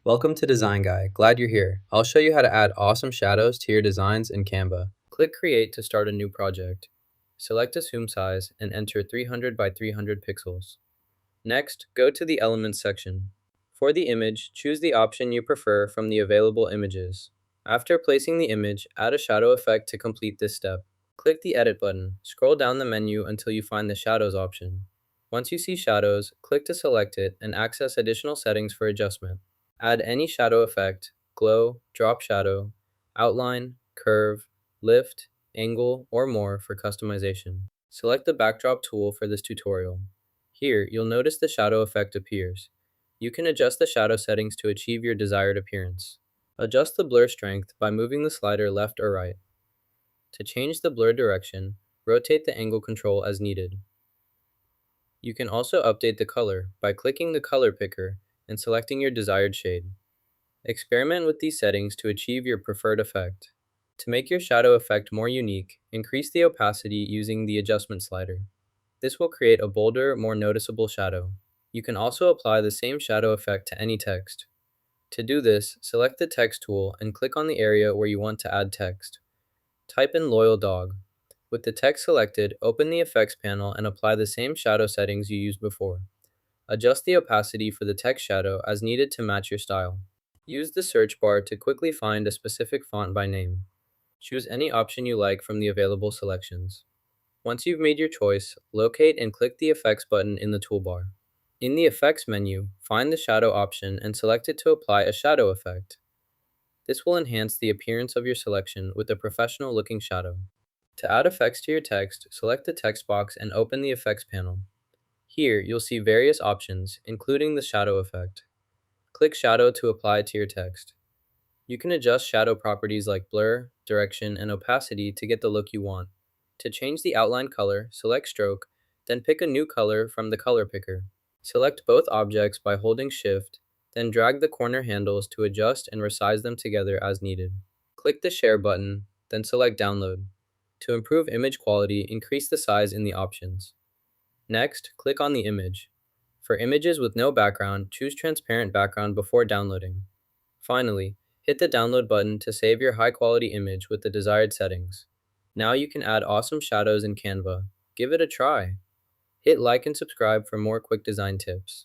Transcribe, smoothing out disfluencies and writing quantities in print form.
Welcome to Design Guy. Glad you're here. I'll show you how to add awesome shadows to your designs in Canva. Click Create to start a new project. Select a zoom size and enter 300 by 300 pixels. Next, go to the Elements section. For the image, choose the option you prefer from the available images. After placing the image, add a shadow effect to complete this step. Click the Edit button. Scroll down the menu until you find the Shadows option. Once you see Shadows, click to select it and access additional settings for adjustment. Add any shadow effect, glow, drop shadow, outline, curve, lift, angle, or more for customization. Select the backdrop tool for this tutorial. Here, you'll notice the shadow effect appears. You can adjust the shadow settings to achieve your desired appearance. Adjust the blur strength by moving the slider left or right. To change the blur direction, rotate the angle control as needed. You can also update the color by clicking the color picker and selecting your desired shade. Experiment with these settings to achieve your preferred effect. To make your shadow effect more unique, increase the opacity using the adjustment slider. This will create a bolder, more noticeable shadow. You can also apply the same shadow effect to any text. To do this, select the text tool and click on the area where you want to add text. Type in loyal dog. With the text selected, open the effects panel and apply the same shadow settings you used before. Adjust the opacity for the text shadow as needed to match your style. Use the search bar to quickly find a specific font by name. Choose any option you like from the available selections. Once you've made your choice, locate and click the Effects button in the toolbar. In the Effects menu, find the Shadow option and select it to apply a shadow effect. This will enhance the appearance of your selection with a professional-looking shadow. To add effects to your text, select the text box and open the Effects panel. Here, you'll see various options, including the shadow effect. Click Shadow to apply it to your text. You can adjust shadow properties like blur, direction, and opacity to get the look you want. To change the outline color, select Stroke, then pick a new color from the color picker. Select both objects by holding Shift, then drag the corner handles to adjust and resize them together as needed. Click the Share button, then select Download. To improve image quality, increase the size in the options. Next, click on the image. For images with no background, choose Transparent Background before downloading. Finally, hit the Download button to save your high-quality image with the desired settings. Now you can add awesome shadows in Canva. Give it a try. Hit like and subscribe for more quick design tips.